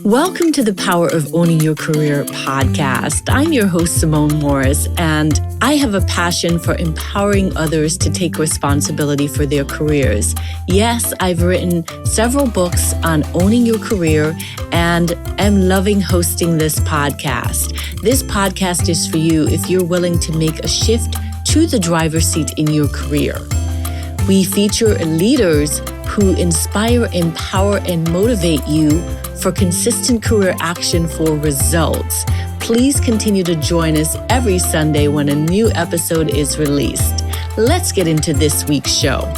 Welcome to the Power of Owning Your Career podcast. I'm your host, Simone Morris, and I have a passion for empowering others to take responsibility for their careers. Yes, I've written several books on owning your career and am loving hosting this podcast. This podcast is for you if you're willing to make a shift to the driver's seat in your career. We feature leaders who inspire, empower, and motivate you for consistent career action for results. Please continue to join us every Sunday when a new episode is released. Let's get into this week's show.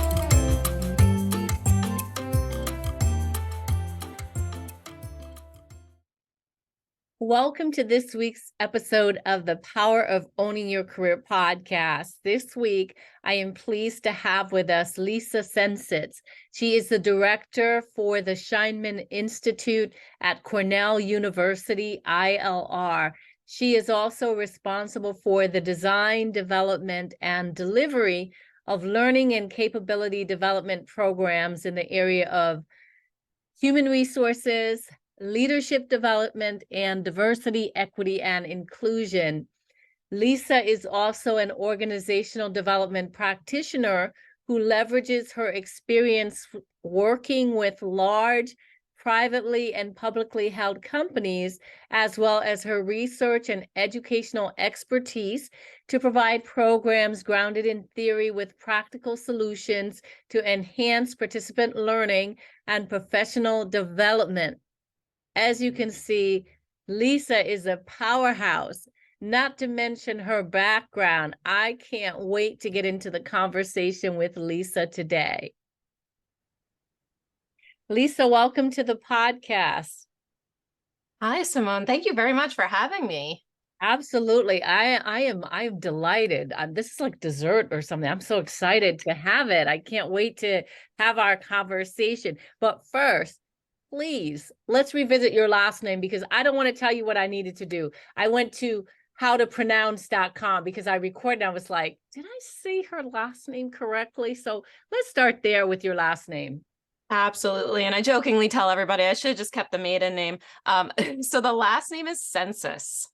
Welcome to this week's episode of the Power of Owning Your Career podcast. This week, I am pleased to have with us Lisa Sensitz. She is the director for the Scheinman Institute at Cornell University, ILR. She is also responsible for the design, development, and delivery of learning and capability development programs in the area of human resources, leadership development, and diversity, equity, and inclusion. Lisa is also an organizational development practitioner who leverages her experience working with large, privately and publicly held companies, as well as her research and educational expertise to provide programs grounded in theory with practical solutions to enhance participant learning and professional development. As you can see, Lisa is a powerhouse, not to mention her background. I can't wait to get into the conversation with Lisa today. Lisa, welcome to the podcast. Hi, Simone. Thank you very much for having me. Absolutely. I am delighted. This is like dessert or something. I'm so excited to have it. I can't wait to have our conversation. But first, please, let's revisit your last name because I don't want to tell you what I needed to do. I went to howtopronounce.com because I recorded and I was like, did I say her last name correctly? So let's start there with your last name. Absolutely. And I jokingly tell everybody I should have just kept the maiden name. So the last name is Census.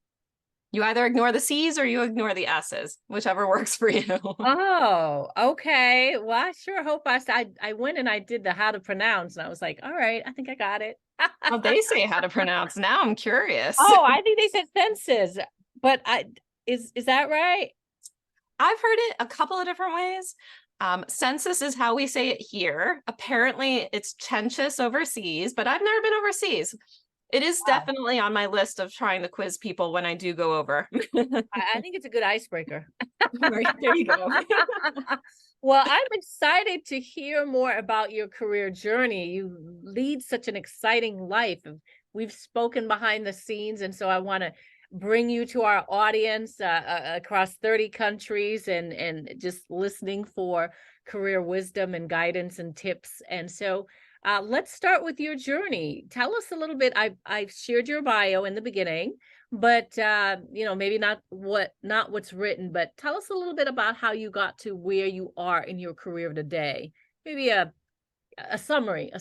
You either ignore the C's or you ignore the S's, whichever works for you. Oh, okay. Well, I sure hope I went and I did the how to pronounce and I was like, all right, I think I got it. Well, they say how to pronounce. Now I'm curious. Oh, I think they said fences, but is that right? I've heard it a couple of different ways. Census is how we say it here. Apparently it's Census overseas, but I've never been overseas. It is definitely on my list of trying to quiz people when I do go over. I think it's a good icebreaker. Right, there you go. Well, I'm excited to hear more about your career journey. You lead such an exciting life. We've spoken behind the scenes, and so I want to bring you to our audience across 30 countries and just listening for career wisdom and guidance and tips. And so let's start with your journey. Tell us a little bit. I've shared your bio in the beginning, but maybe not what's written, but tell us a little bit about how you got to where you are in your career today. Maybe a summary.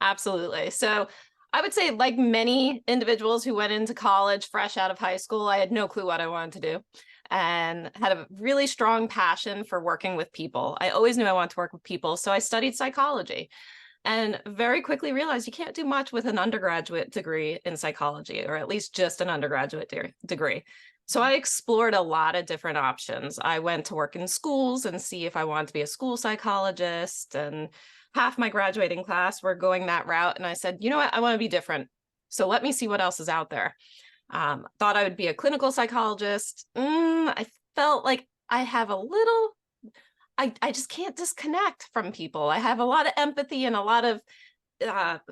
Absolutely. So I would say, like many individuals who went into college fresh out of high school, I had no clue what I wanted to do and had a really strong passion for working with people. I always knew I wanted to work with people, so I studied psychology and very quickly realized you can't do much with an undergraduate degree in psychology, or at least just an undergraduate degree. So I explored a lot of different options. I went to work in schools and see if I wanted to be a school psychologist, and half my graduating class were going that route. And I said, you know what, I want to be different. So let me see what else is out there. Thought I would be a clinical psychologist. I felt like I have a little, I just can't disconnect from people. I have a lot of empathy and a lot of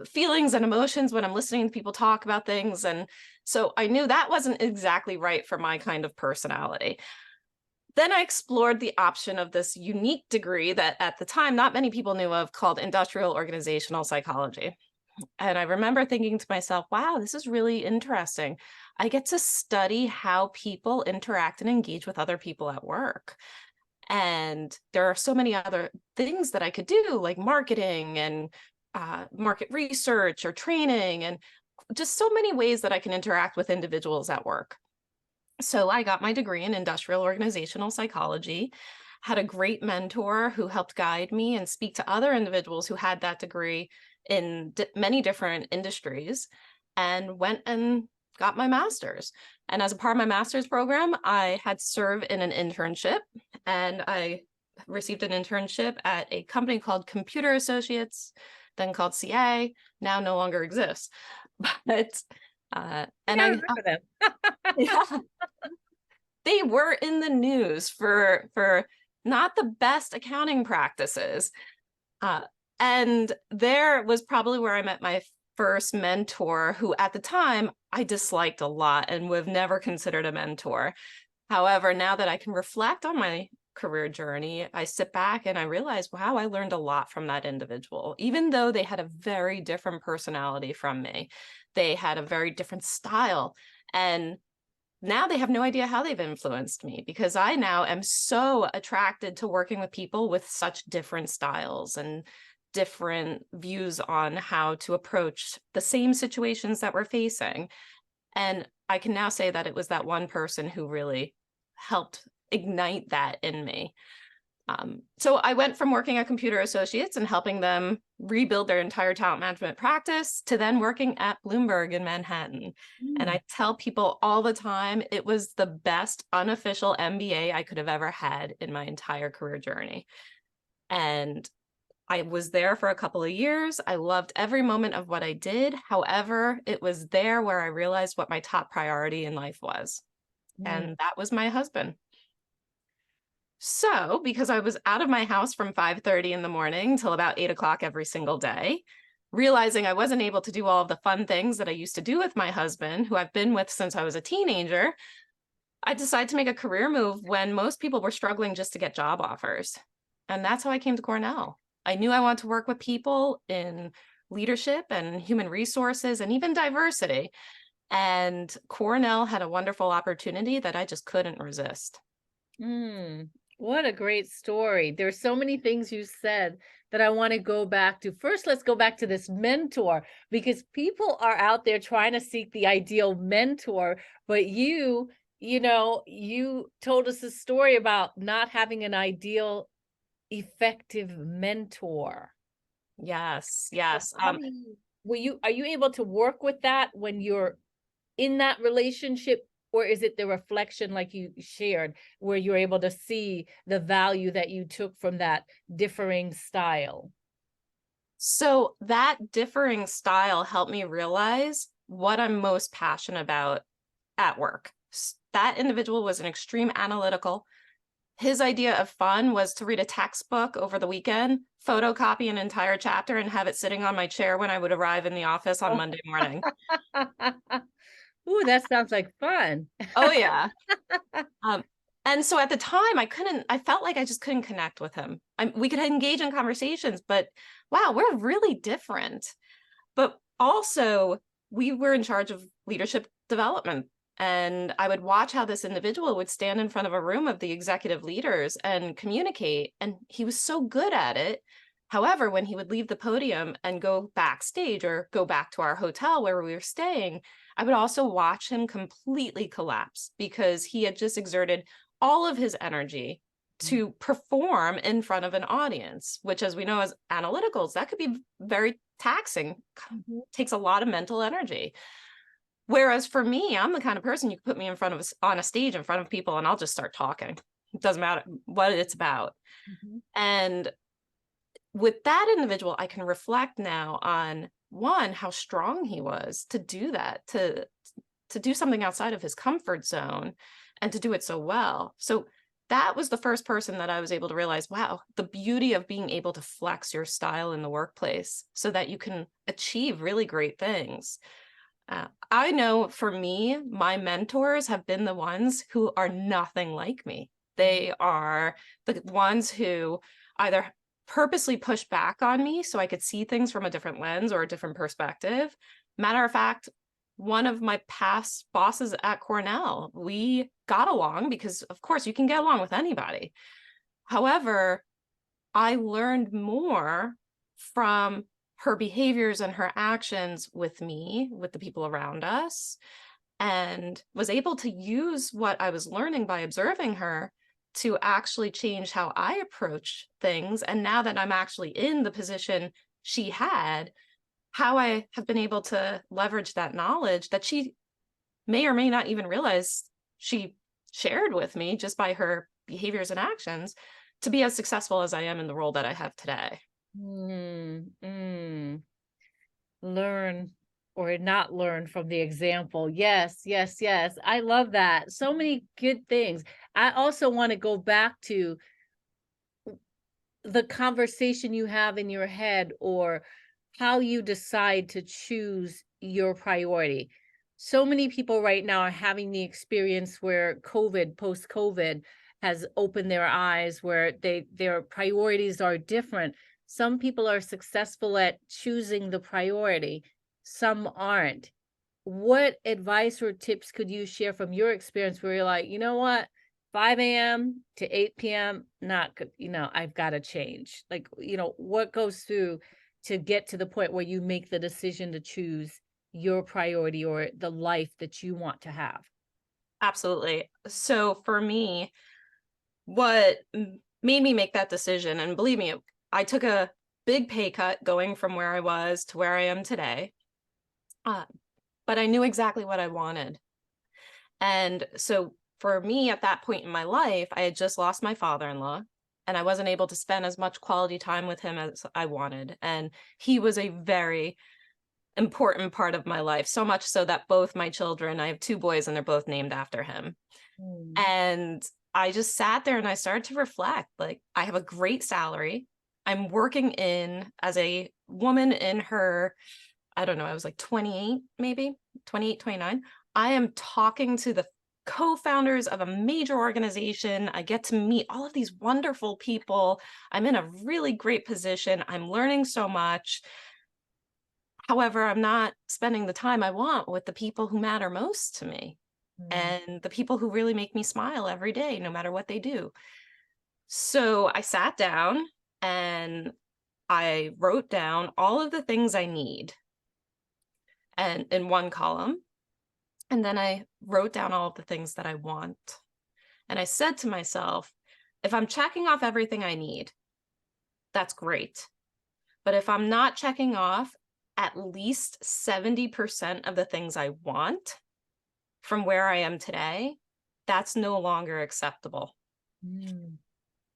feelings and emotions when I'm listening to people talk about things. And so I knew that wasn't exactly right for my kind of personality. Then I explored the option of this unique degree that at the time not many people knew of, called industrial organizational psychology. And I remember thinking to myself, wow, this is really interesting. I get to study how people interact and engage with other people at work. And there are so many other things that I could do, like marketing and market research or training, and just so many ways that I can interact with individuals at work. So I got my degree in industrial organizational psychology, had a great mentor who helped guide me and speak to other individuals who had that degree in many different industries, and went and got my master's. And as a part of my master's program, I had to serve in an internship, and I received an internship at a company called Computer Associates, then called CA, now no longer exists. But and I I remember them. yeah, they were in the news for not the best accounting practices. Uh, and there was probably where I met my first mentor, who at the time I disliked a lot and would have never considered a mentor. However, now that I can reflect on my career journey, I sit back and I realize, wow, I learned a lot from that individual. Even though they had a very different personality from me, they had a very different style. And now they have no idea how they've influenced me, because I now am so attracted to working with people with such different styles and different views on how to approach the same situations that we're facing. And I can now say that it was that one person who really helped ignite that in me. So I went from working at Computer Associates and helping them rebuild their entire talent management practice to then working at Bloomberg in Manhattan. And I tell people all the time, it was the best unofficial MBA I could have ever had in my entire career journey. And I was there for a couple of years. I loved every moment of what I did. However, it was there where I realized what my top priority in life was. And that was my husband. So, because I was out of my house from 5:30 in the morning till about 8 o'clock every single day, realizing I wasn't able to do all of the fun things that I used to do with my husband, who I've been with since I was a teenager, I decided to make a career move when most people were struggling just to get job offers. And that's how I came to Cornell. I knew I wanted to work with people in leadership and human resources and even diversity. And Cornell had a wonderful opportunity that I just couldn't resist. What a great story. There's so many things you said that I want to go back to. First, let's go back to this mentor, because people are out there trying to seek the ideal mentor, but you told us a story about not having an ideal, effective mentor. Yes, So yes. are you able to work with that when you're in that relationship, or is it the reflection like you shared where you're able to see the value that you took from that differing style? So that differing style helped me realize what I'm most passionate about at work. That individual was an extreme analytical. His idea of fun was to read a textbook over the weekend, photocopy an entire chapter, and have it sitting on my chair when I would arrive in the office on Oh. Monday morning. Ooh, that sounds like fun. Oh, yeah. And so at the time, I felt like I just couldn't connect with him. We could engage in conversations, but wow, we're really different. But also, we were in charge of leadership development. And I would watch how this individual would stand in front of a room of the executive leaders and communicate. And he was so good at it. However, when he would leave the podium and go backstage or go back to our hotel where we were staying, I would also watch him completely collapse, because he had just exerted all of his energy to perform in front of an audience, which, as we know, as analyticals, that could be very taxing, takes a lot of mental energy. Whereas for me, I'm the kind of person you can put me on a stage in front of people and I'll just start talking. It doesn't matter what it's about. And with that individual, I can reflect now on, one, how strong he was to do that, to do something outside of his comfort zone and to do it so well. So that was the first person that I was able to realize, wow, the beauty of being able to flex your style in the workplace so that you can achieve really great things. I know for me, my mentors have been the ones who are nothing like me. They are the ones who either purposely pushed back on me so I could see things from a different lens or a different perspective. Matter of fact, one of my past bosses at Cornell, we got along because, of course, you can get along with anybody. However, I learned more from her behaviors and her actions with me, with the people around us, and was able to use what I was learning by observing her to actually change how I approach things. And now that I'm actually in the position she had, how I have been able to leverage that knowledge that she may or may not even realize she shared with me just by her behaviors and actions to be as successful as I am in the role that I have today. Learn or not learn from the example. Yes, yes, yes. I love that. So many good things. I also want to go back to the conversation you have in your head or how you decide to choose your priority. So many people right now are having the experience where COVID, post COVID, has opened their eyes, where their priorities are different. Some people are successful at choosing the priority, some aren't. What advice or tips could you share from your experience where you're like, you know what, 5 a.m. to 8 p.m., not good, I've got to change. Like, what goes through to get to the point where you make the decision to choose your priority or the life that you want to have? Absolutely. So for me, what made me make that decision, and believe me, I took a big pay cut going from where I was to where I am today, but I knew exactly what I wanted. And so for me at that point in my life, I had just lost my father-in-law and I wasn't able to spend as much quality time with him as I wanted. And he was a very important part of my life, so much so that both my children, I have two boys and they're both named after him. And I just sat there and I started to reflect, like, I have a great salary. I'm working in as a woman in her, I don't know, I was like 28, maybe 28, 29. I am talking to the co-founders of a major organization. I get to meet all of these wonderful people. I'm in a really great position. I'm learning so much. However, I'm not spending the time I want with the people who matter most to me and the people who really make me smile every day, no matter what they do. So I sat down and I wrote down all of the things I need and in one column. And then I wrote down all of the things that I want. And I said to myself, if I'm checking off everything I need, that's great. But if I'm not checking off at least 70% of the things I want from where I am today, that's no longer acceptable.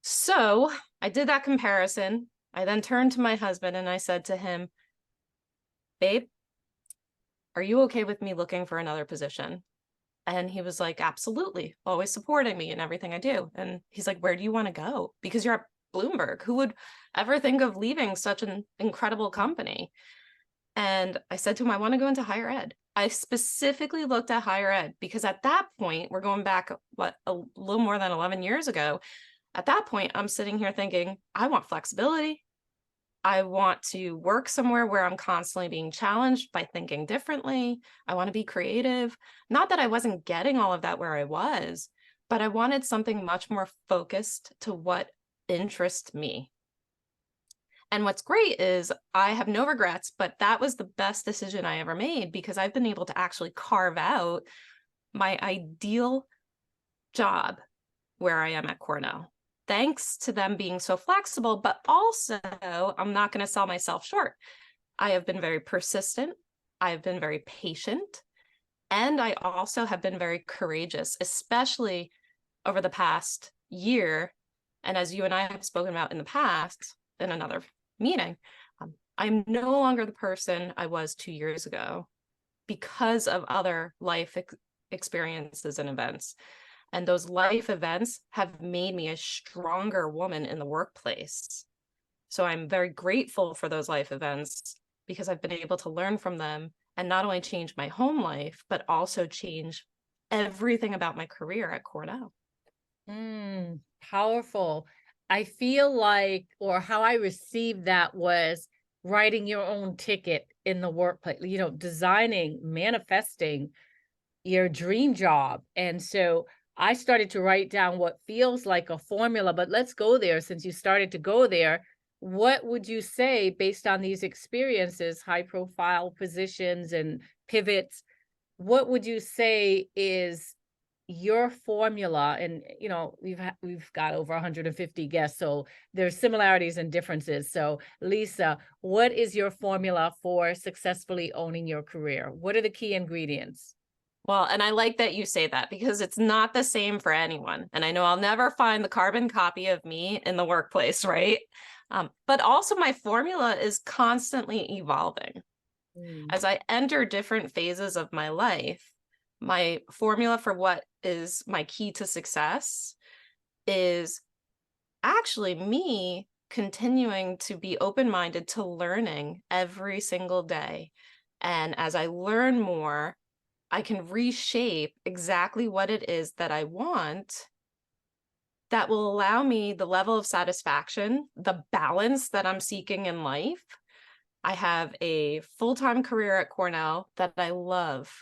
So I did that comparison. I then turned to my husband and I said to him, babe, are you okay with me looking for another position? And he was like, absolutely, always supporting me in everything I do. And he's like, where do you want to go? Because you're at Bloomberg. Who would ever think of leaving such an incredible company? And I said to him, I want to go into higher ed. I specifically looked at higher ed because at that point, we're going back, a little more than 11 years ago. At that point, I'm sitting here thinking, I want flexibility. I want to work somewhere where I'm constantly being challenged by thinking differently. I want to be creative. Not that I wasn't getting all of that where I was, but I wanted something much more focused to what interests me. And what's great is I have no regrets, but that was the best decision I ever made because I've been able to actually carve out my ideal job where I am at Cornell, thanks to them being so flexible, but also I'm not going to sell myself short. I have been very persistent. I have been very patient. And I also have been very courageous, especially over the past year. And as you and I have spoken about in the past, in another meeting, I'm no longer the person I was 2 years ago because of other life experiences and events. And those life events have made me a stronger woman in the workplace. So I'm very grateful for those life events because I've been able to learn from them and not only change my home life, but also change everything about my career at Cornell. Powerful. I feel like, or how I received that was writing your own ticket in the workplace, designing, manifesting your dream job. And so I started to write down what feels like a formula, but let's go there since you started to go there. What would you say based on these experiences, high profile positions and pivots? What would you say is your formula? And we've got over 150 guests, so there's similarities and differences. So Lisa, what is your formula for successfully owning your career? What are the key ingredients? Well, and I like that you say that because it's not the same for anyone. And I know I'll never find the carbon copy of me in the workplace, right? But also my formula is constantly evolving. Mm, As I enter different phases of my life, my formula for what is my key to success is actually me continuing to be open-minded to learning every single day. And as I learn more, I can reshape exactly what it is that I want that will allow me the level of satisfaction, the balance that I'm seeking in life. I have a full-time career at Cornell that I love,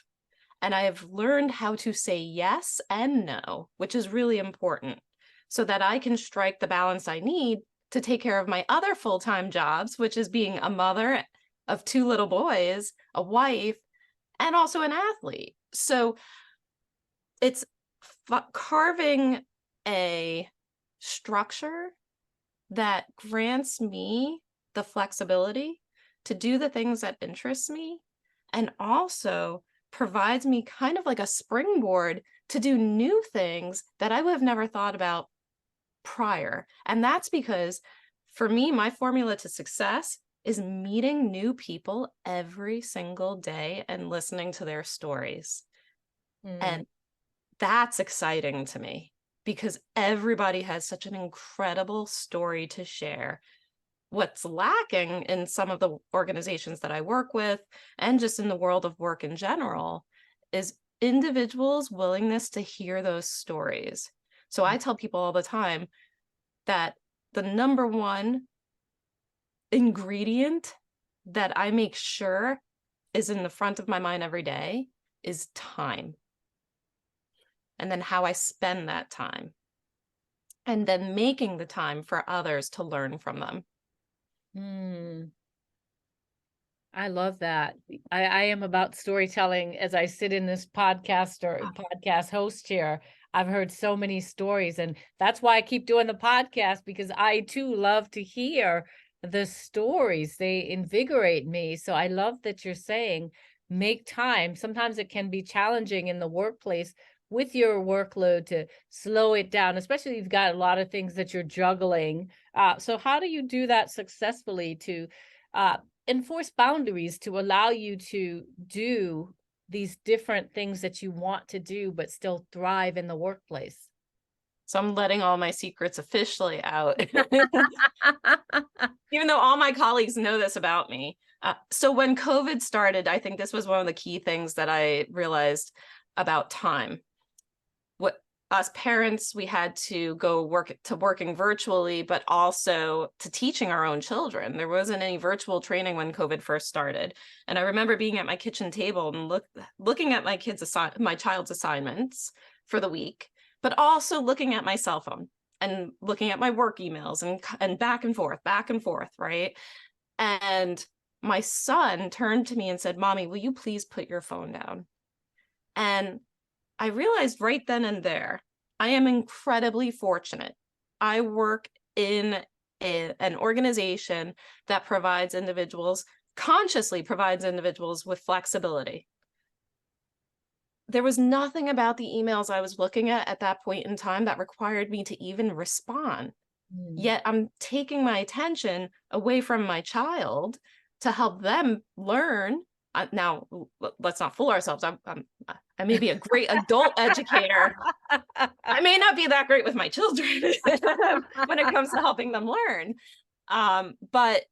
and I have learned how to say yes and no, which is really important, so that I can strike the balance I need to take care of my other full-time jobs, which is being a mother of 2 little boys, a wife, and also an athlete. So it's carving a structure that grants me the flexibility to do the things that interest me and also provides me kind of like a springboard to do new things that I would have never thought about prior. And that's because for me, my formula to success is meeting new people every single day and listening to their stories. mm, And that's exciting to me because everybody has such an incredible story to share. What's lacking in some of the organizations that I work with and just in the world of work in general is individuals' willingness to hear those stories. So I tell people all the time that the number one ingredient that I make sure is in the front of my mind every day is time, and then how I spend that time, and then making the time for others to learn from them. mm. I love that. I am about storytelling as I sit in this podcast or podcast host chair. I've heard so many stories, and that's why I keep doing the podcast because I too love to hear the stories. They invigorate me. So I love that you're saying make time. Sometimes it can be challenging in the workplace with your workload to slow it down, especially if you've got a lot of things that you're juggling. So how do you do that successfully to uh, enforce boundaries to allow you to do these different things that you want to do, but still thrive in the workplace? So I'm letting all my secrets officially out, even though all my colleagues know this about me. So when COVID started, I think this was one of the key things that I realized about time. What us parents, we had to go working virtually, but also to teaching our own children. There wasn't any virtual training when COVID first started. And I remember being at my kitchen table and looking at my child's assignments for the week, but also looking at my cell phone and looking at my work emails and back and forth, right? And my son turned to me and said, "Mommy, will you please put your phone down?" And I realized right then and there, I am incredibly fortunate. I work in an organization that consciously provides individuals with flexibility. There was nothing about the emails I was looking at that point in time that required me to even respond. Mm. Yet I'm taking my attention away from my child to help them learn. Now, let's not fool ourselves. I may be a great adult educator. I may not be that great with my children when it comes to helping them learn. But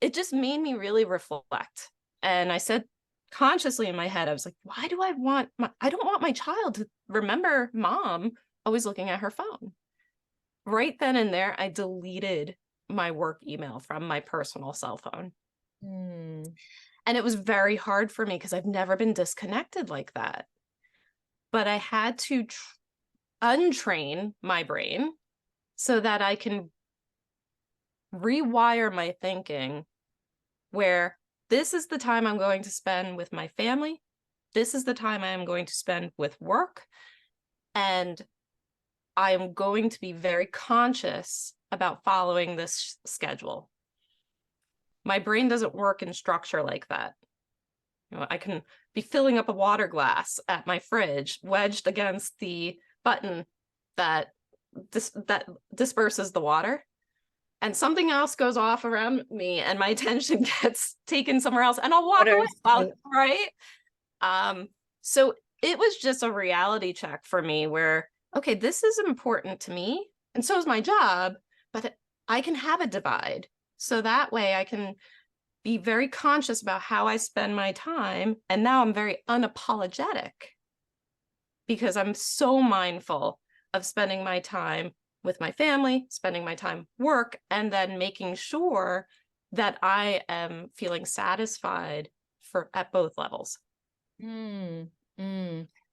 it just made me really reflect. And I said consciously in my head, I was like, why do I don't want my child to remember mom always looking at her phone. Right then and there, I deleted my work email from my personal cell phone. Mm. And it was very hard for me because I've never been disconnected like that. But I had to untrain my brain so that I can rewire my thinking where this is the time I'm going to spend with my family. This is the time I am going to spend with work. And I am going to be very conscious about following this schedule. My brain doesn't work in structure like that. I can be filling up a water glass at my fridge, wedged against the button that disperses the water, and something else goes off around me, and my attention gets taken somewhere else, and I'll walk away. Right? So it was just a reality check for me where, okay, this is important to me, and so is my job, but I can have a divide. So that way I can be very conscious about how I spend my time. And now I'm very unapologetic because I'm so mindful of spending my time with my family, spending my time work, and then making sure that I am feeling satisfied at both levels. I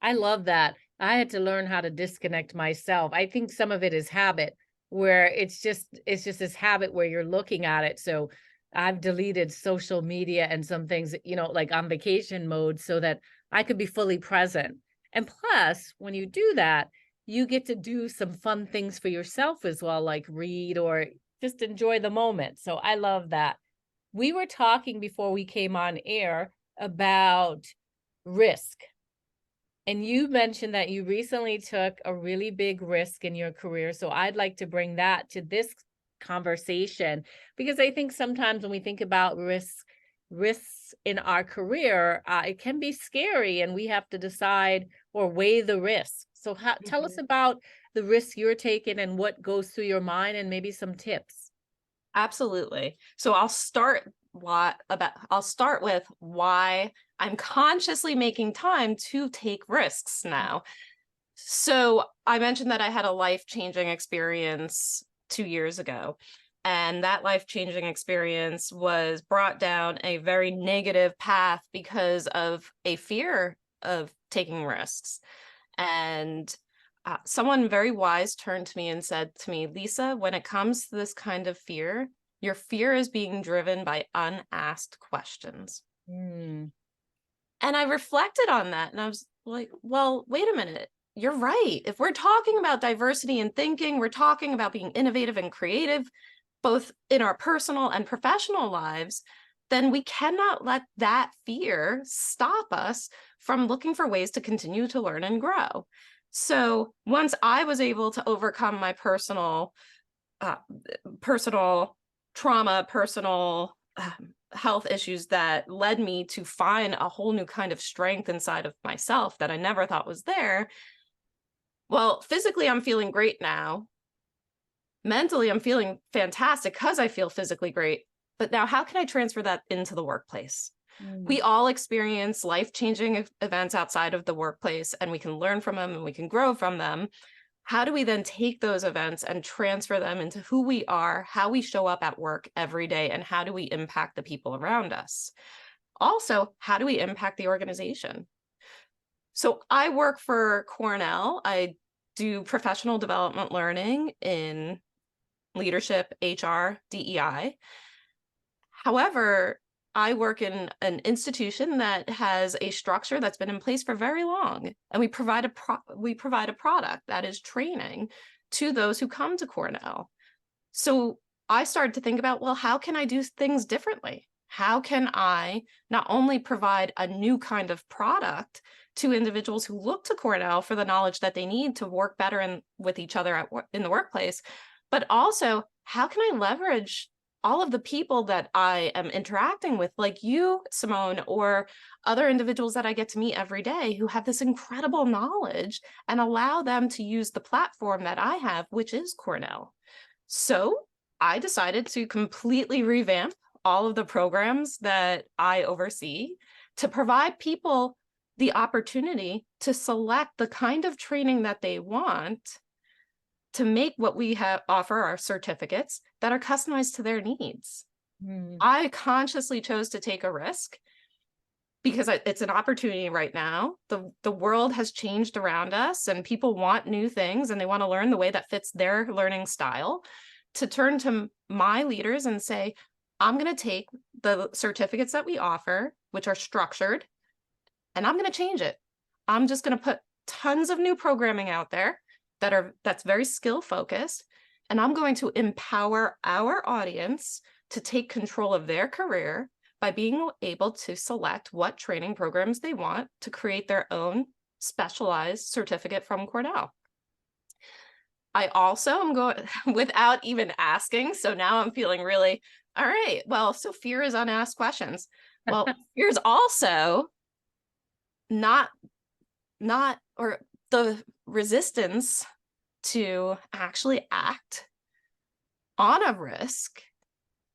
love that. I had to learn how to disconnect myself. I think some of it is habit, where it's just this habit where you're looking at it. So I've deleted social media and some things, like on vacation mode so that I could be fully present. And plus, when you do that, you get to do some fun things for yourself as well, like read or just enjoy the moment. So I love that. We were talking before we came on air about risk. And you mentioned that you recently took a really big risk in your career. So I'd like to bring that to this conversation, because I think sometimes when we think about risks in our career, it can be scary and we have to decide or weigh the risk. So tell us about the risk you're taking and what goes through your mind and maybe some tips. Absolutely. So I'll start with why I'm consciously making time to take risks now. So I mentioned that I had a life-changing experience 2 years ago, and that life-changing experience was brought down a very negative path because of a fear of taking risks. And someone very wise turned to me and said to me, Lisa, when it comes to this kind of fear, your fear is being driven by unasked questions. And I reflected on that and I was like, well, wait a minute. You're right. If we're talking about diversity in thinking, we're talking about being innovative and creative, both in our personal and professional lives, then we cannot let that fear stop us from looking for ways to continue to learn and grow. So once I was able to overcome my personal trauma, personal health issues that led me to find a whole new kind of strength inside of myself that I never thought was there. Well, physically, I'm feeling great now. Mentally, I'm feeling fantastic because I feel physically great. But now how can I transfer that into the workplace? We all experience life-changing events outside of the workplace, and we can learn from them and we can grow from them. How do we then take those events and transfer them into who we are, how we show up at work every day, and how do we impact the people around us? Also, how do we impact the organization? So I work for Cornell. I do professional development learning in leadership, HR, DEI. However, I work in an institution that has a structure that's been in place for very long, and we provide a product that is training to those who come to Cornell. So I started to think about, well, how can I do things differently? How can I not only provide a new kind of product to individuals who look to Cornell for the knowledge that they need to work better with each other in the workplace, but also how can I leverage all of the people that I am interacting with, like you, Simone, or other individuals that I get to meet every day who have this incredible knowledge, and allow them to use the platform that I have, which is Cornell. So I decided to completely revamp all of the programs that I oversee to provide people the opportunity to select the kind of training that they want, to make what we offer our certificates that are customized to their needs. I consciously chose to take a risk because it's an opportunity right now. The world has changed around us, and people want new things, and they want to learn the way that fits their learning style. To turn to my leaders and say, I'm going to take the certificates that we offer, which are structured, and I'm going to change it. I'm just going to put tons of new programming out there that's very skill focused, and I'm going to empower our audience to take control of their career by being able to select what training programs they want to create their own specialized certificate from Cornell. I also am going without even asking. So now I'm feeling really, all right, well, so fear is unasked questions. Well, fear is also not, or the resistance to actually act on a risk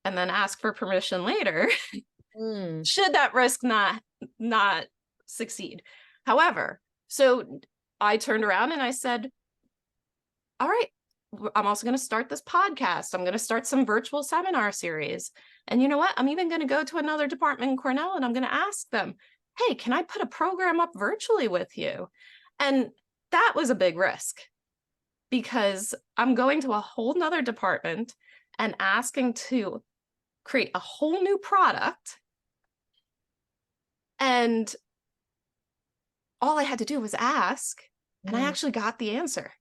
and then ask for permission later. Should that risk not succeed. However, so I turned around and I said, all right, I'm also going to start this podcast. I'm going to start some virtual seminar series. And you know what? I'm even going to go to another department in Cornell and I'm going to ask them, hey, can I put a program up virtually with you? And that was a big risk, because I'm going to a whole nother department and asking to create a whole new product. And all I had to do was ask, and I actually got the answer.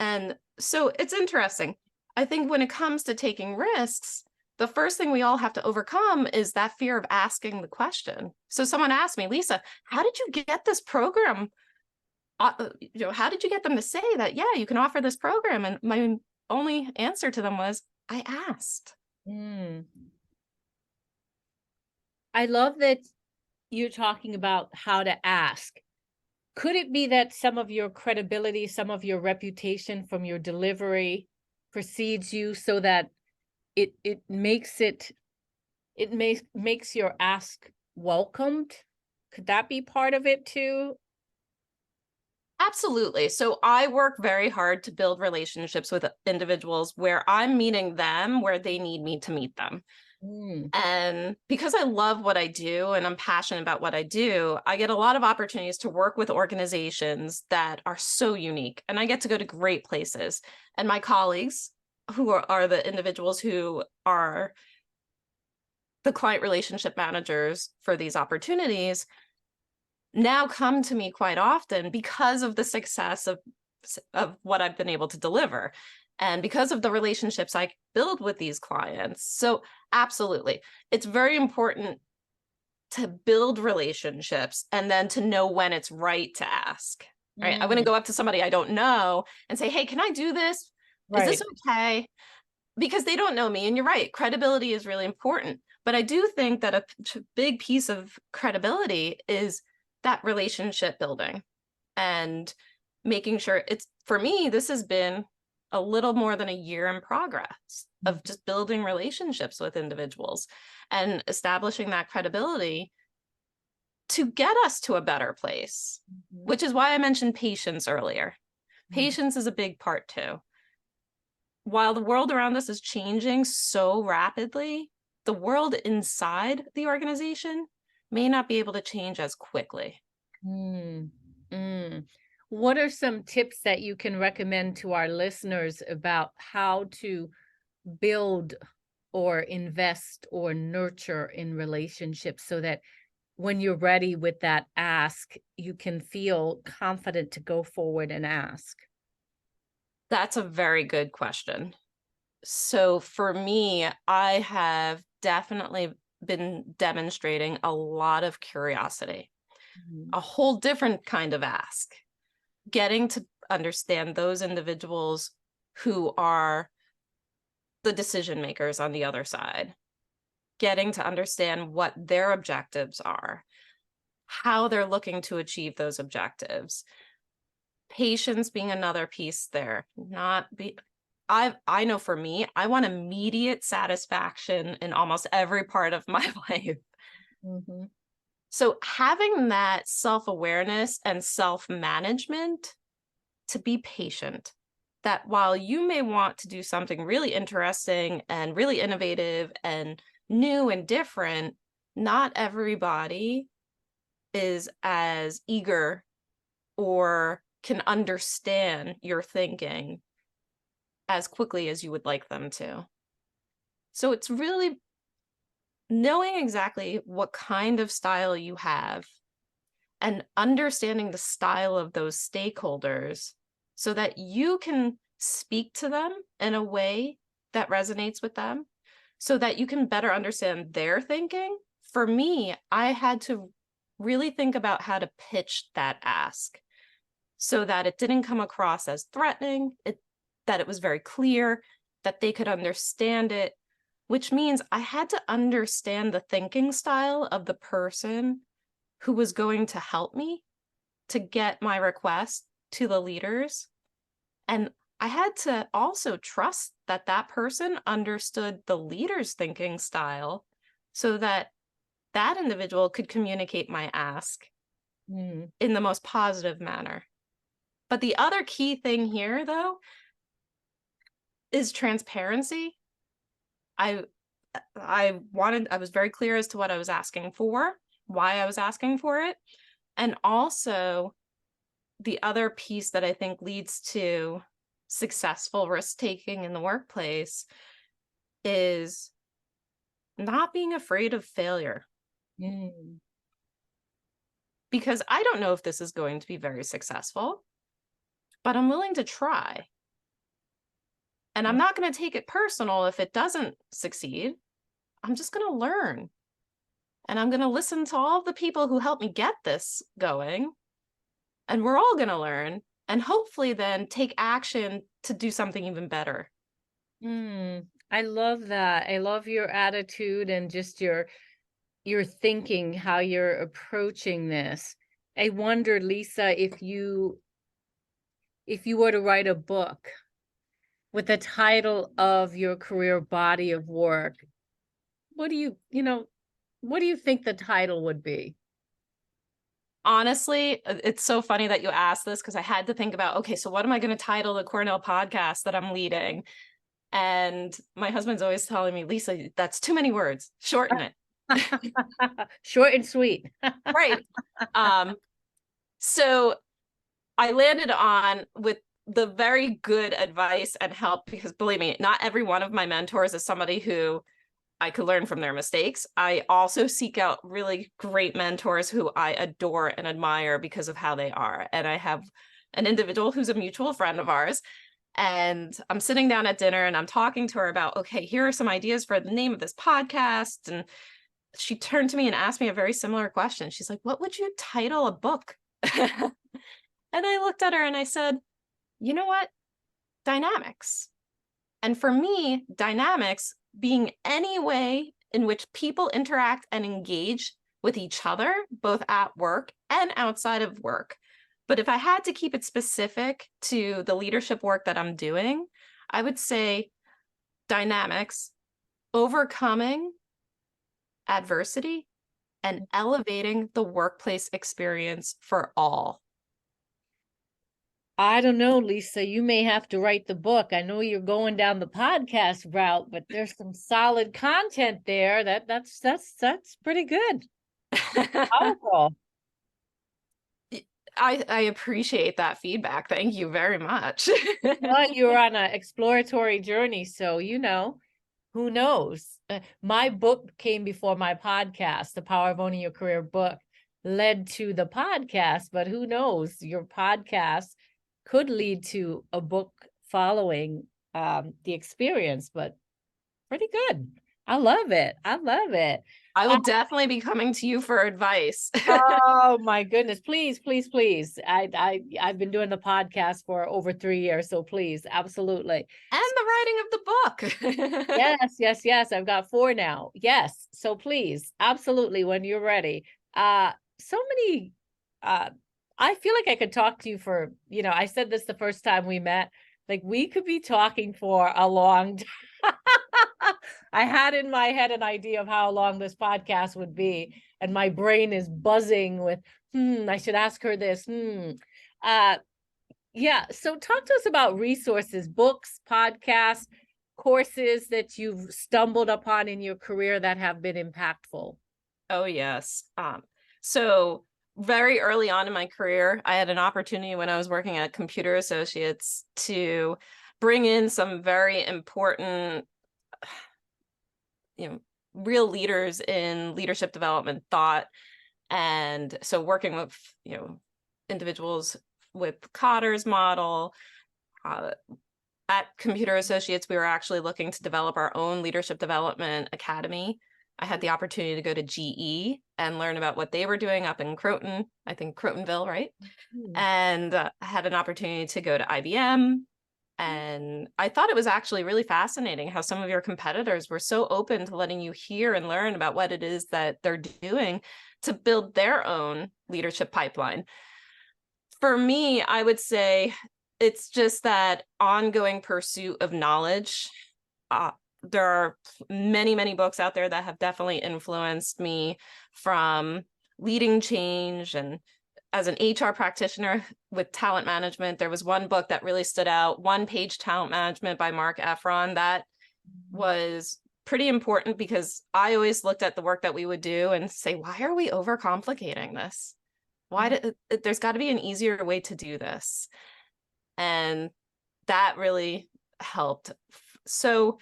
And so it's interesting. I think when it comes to taking risks, the first thing we all have to overcome is that fear of asking the question. So someone asked me, Lisa, how did you get this program? How did you get them to say that, yeah, you can offer this program? And my only answer to them was, I asked. I love that you're talking about how to ask. Could it be that some of your credibility, some of your reputation from your delivery precedes you, so that it makes your ask welcomed? Could that be part of it too? Absolutely. So I work very hard to build relationships with individuals where I'm meeting them where they need me to meet them. And because I love what I do and I'm passionate about what I do, I get a lot of opportunities to work with organizations that are so unique, and I get to go to great places. And my colleagues, who are the individuals who are the client relationship managers for these opportunities, now come to me quite often because of the success of what I've been able to deliver, and because of the relationships I build with these clients. So absolutely, it's very important to build relationships and then to know when it's right to ask, right? I wouldn't go up to somebody I don't know and say, hey, can I do this? Is this okay? Because they don't know me. And you're right, credibility is really important. But I do think that a big piece of credibility is that relationship building and making sure for me, this has been a little more than a year in progress of just building relationships with individuals and establishing that credibility to get us to a better place, which is why I mentioned patience earlier. Patience is a big part too. While the world around us is changing so rapidly, the world inside the organization may not be able to change as quickly. What are some tips that you can recommend to our listeners about how to build or invest or nurture in relationships, so that when you're ready with that ask, you can feel confident to go forward and ask? That's a very good question. So for me, I have definitely been demonstrating a lot of curiosity, a whole different kind of ask, getting to understand those individuals who are the decision makers on the other side, getting to understand what their objectives are, how they're looking to achieve those objectives. Patience being another piece there. I know for me, I want immediate satisfaction in almost every part of my life. So having that self-awareness and self-management to be patient, that while you may want to do something really interesting and really innovative and new and different, not everybody is as eager or can understand your thinking as quickly as you would like them to. So it's really knowing exactly what kind of style you have and understanding the style of those stakeholders so that you can speak to them in a way that resonates with them so that you can better understand their thinking. For me, I had to really think about how to pitch that ask so that it didn't come across as threatening, that it was very clear, that they could understand it, which means I had to understand the thinking style of the person who was going to help me to get my request to the leaders. And I had to also trust that that person understood the leader's thinking style so that that individual could communicate my ask in the most positive manner. But the other key thing here, though, is transparency. I was very clear as to what I was asking for, why I was asking for it. And also the other piece that I think leads to successful risk-taking in the workplace is not being afraid of failure. Because I don't know if this is going to be very successful, but I'm willing to try. And I'm not going to take it personal if it doesn't succeed. I'm just going to learn. And I'm going to listen to all the people who helped me get this going. And we're all going to learn and hopefully then take action to do something even better. I love that. I love your attitude and just your thinking, how you're approaching this. I wonder, Lisa, if you were to write a book with the title of your career body of work, what do you think the title would be? Honestly, it's so funny that you asked this because I had to think about, okay, so what am I going to title the Cornell podcast that I'm leading? And my husband's always telling me, Lisa, that's too many words. Shorten it. Short and sweet. Right. So I landed on with the very good advice and help, because believe me, not every one of my mentors is somebody who I could learn from their mistakes. I also seek out really great mentors who I adore and admire because of how they are. And I have an individual who's a mutual friend of ours. And I'm sitting down at dinner and I'm talking to her about, okay, here are some ideas for the name of this podcast. And she turned to me and asked me a very similar question. She's like, what would you title a book? And I looked at her and I said, you know what? Dynamics. And for me, dynamics being any way in which people interact and engage with each other, both at work and outside of work. But if I had to keep it specific to the leadership work that I'm doing, I would say dynamics, overcoming adversity and elevating the workplace experience for all. I don't know, Lisa, you may have to write the book. I know you're going down the podcast route, but there's some solid content there. That's pretty good. Powerful. I appreciate that feedback. Thank you very much. Well, you're on an exploratory journey, so who knows? My book came before my podcast. The Power of Owning Your Career book led to the podcast, but who knows? Your podcast could lead to a book following the experience, but pretty good. I love it. I love it. I will definitely be coming to you for advice. Oh my goodness. Please, please, please. I've been doing the podcast for over 3 years, so please, absolutely. And the writing of the book. Yes. I've got 4 now. Yes. So please, absolutely, when you're ready. So many I feel like I could talk to you for, I said this the first time we met, like we could be talking for a long time. I had in my head an idea of how long this podcast would be, and my brain is buzzing with, I should ask her this. Yeah. So talk to us about resources, books, podcasts, courses that you've stumbled upon in your career that have been impactful. Oh, yes. So very early on in my career, I had an opportunity when I was working at Computer Associates to bring in some very important, you know, real leaders in leadership development thought. And so working with, individuals with Cotter's model, uh, at Computer Associates, we were actually looking to develop our own leadership development academy. I had the opportunity to go to GE and learn about what they were doing up in Croton, I think Crotonville, right? And I had an opportunity to go to IBM. And I thought it was actually really fascinating how some of your competitors were so open to letting you hear and learn about what it is that they're doing to build their own leadership pipeline. For me, I would say it's just that ongoing pursuit of knowledge. There are many, many books out there that have definitely influenced me, from leading change. And as an HR practitioner with talent management, there was one book that really stood out, One Page Talent Management by Mark Efron. That was pretty important because I always looked at the work that we would do and say, why are we overcomplicating this? There's got to be an easier way to do this. And that really helped. So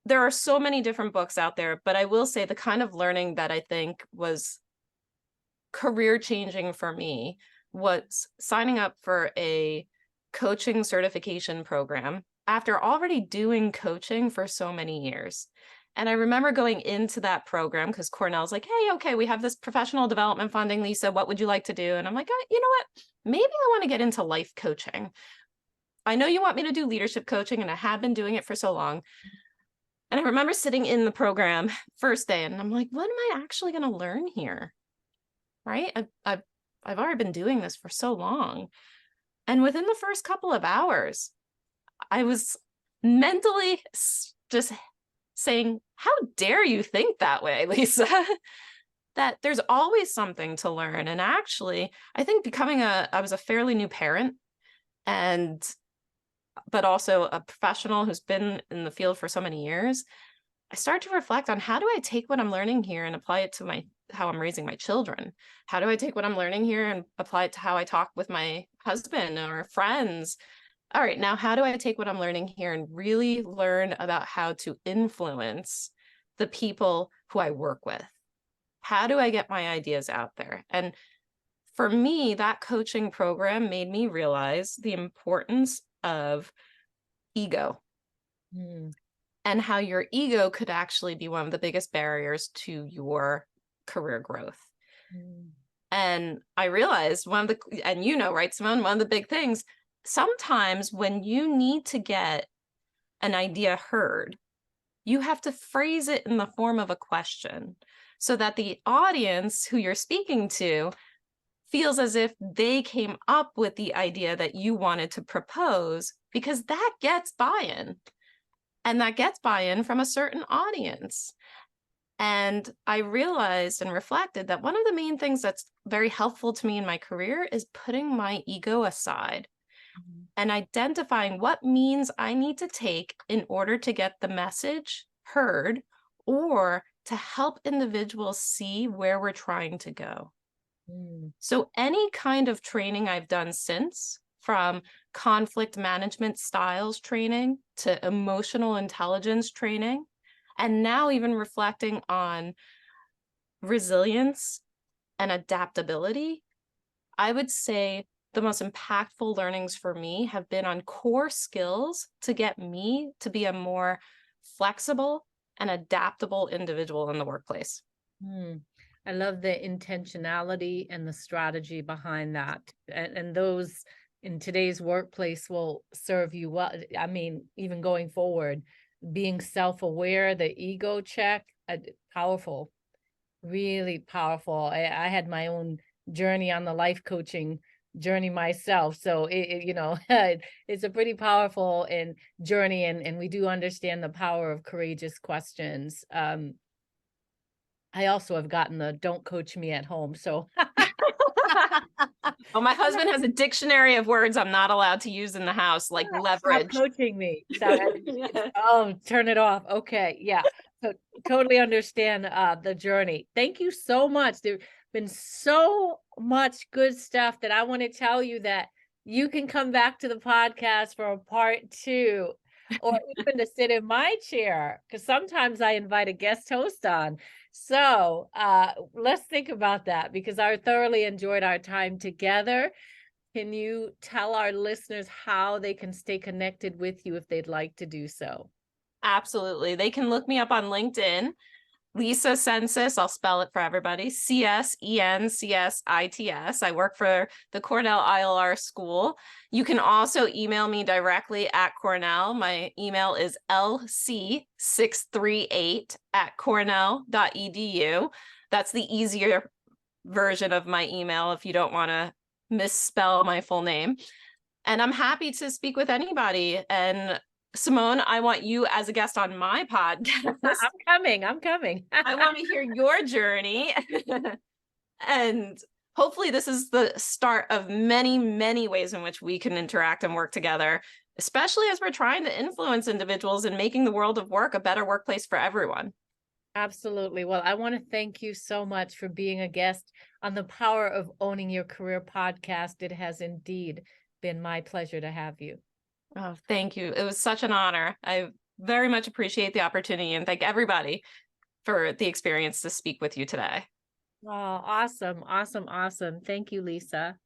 there are so many different books out there, but I will say the kind of learning that I think was career changing for me was signing up for a coaching certification program after already doing coaching for so many years. And I remember going into that program because Cornell's like, hey, okay, we have this professional development funding, Lisa, what would you like to do? And I'm like, you know what? Maybe I want to get into life coaching. I know you want me to do leadership coaching, and I have been doing it for so long. And I remember sitting in the program first day, and I'm like, what am I actually going to learn here? Right? I've already been doing this for so long. And within the first couple of hours, I was mentally just saying, how dare you think that way, Lisa? That there's always something to learn. And actually, I think I was a fairly new parent, but also a professional who's been in the field for so many years. I started to reflect on, how do I take what I'm learning here and apply it to how I'm raising my children? How do I take what I'm learning here and apply it to how I talk with my husband or friends? All right, now how do I take what I'm learning here and really learn about how to influence the people who I work with? How do I get my ideas out there? And for me, that coaching program made me realize the importance of ego. And how your ego could actually be one of the biggest barriers to your career growth. And I realized and right, Simone, one of the big things, sometimes when you need to get an idea heard, you have to phrase it in the form of a question so that the audience who you're speaking to feels as if they came up with the idea that you wanted to propose, because that gets buy-in. And that gets buy-in from a certain audience. And I realized and reflected that one of the main things that's very helpful to me in my career is putting my ego aside and identifying what means I need to take in order to get the message heard or to help individuals see where we're trying to go. So any kind of training I've done since, from conflict management styles training to emotional intelligence training, and now even reflecting on resilience and adaptability, I would say the most impactful learnings for me have been on core skills to get me to be a more flexible and adaptable individual in the workplace. I love the intentionality and the strategy behind that. And those in today's workplace will serve you well. I mean, even going forward, being self-aware, the ego check, powerful, really powerful. I had my own journey on the life coaching journey myself. So it's a pretty powerful journey, and we do understand the power of courageous questions. I also have gotten the "don't coach me at home." So well, my husband has a dictionary of words I'm not allowed to use in the house, like leverage. Stop coaching me. So, oh, turn it off. Okay. Yeah. So totally understand the journey. Thank you so much. There's been so much good stuff that I want to tell you that you can come back to the podcast for a part 2, or even to sit in my chair, because sometimes I invite a guest host on. So let's think about that, because I thoroughly enjoyed our time together. Can you tell our listeners how they can stay connected with you if they'd like to do so? Absolutely. They can look me up on LinkedIn, Lisa Sensis. I'll spell it for everybody. CSENCSITS. I work for the Cornell ILR School. You can also email me directly at Cornell. My email is lc638@cornell.edu. That's the easier version of my email if you don't want to misspell my full name. And I'm happy to speak with anybody. And Simone, I want you as a guest on my podcast. I'm coming. I want to hear your journey. And hopefully this is the start of many, many ways in which we can interact and work together, especially as we're trying to influence individuals in making the world of work a better workplace for everyone. Absolutely. Well, I want to thank you so much for being a guest on the Power of Owning Your Career podcast. It has indeed been my pleasure to have you. Oh, thank you. It was such an honor. I very much appreciate the opportunity, and thank everybody for the experience to speak with you today. Oh, awesome. Awesome. Awesome. Thank you, Lisa.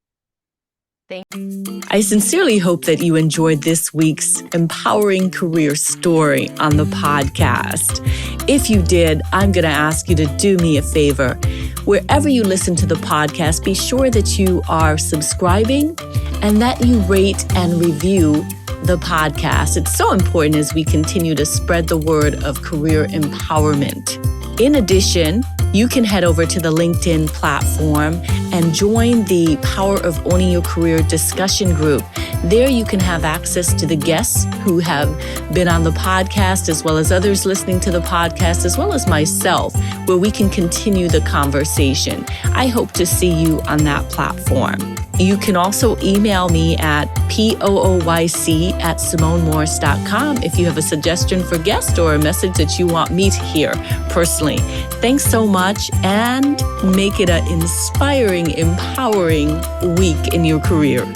I sincerely hope that you enjoyed this week's empowering career story on the podcast. If you did, I'm going to ask you to do me a favor. Wherever you listen to the podcast, be sure that you are subscribing and that you rate and review the podcast. It's so important as we continue to spread the word of career empowerment. In addition, you can head over to the LinkedIn platform and join the Power of Owning Your Career discussion group. There you can have access to the guests who have been on the podcast, as well as others listening to the podcast, as well as myself, where we can continue the conversation. I hope to see you on that platform. You can also email me at pooyc@simonemorris.com if you have a suggestion for guest or a message that you want me to hear personally. Thanks so much, and make it an inspiring, empowering week in your career.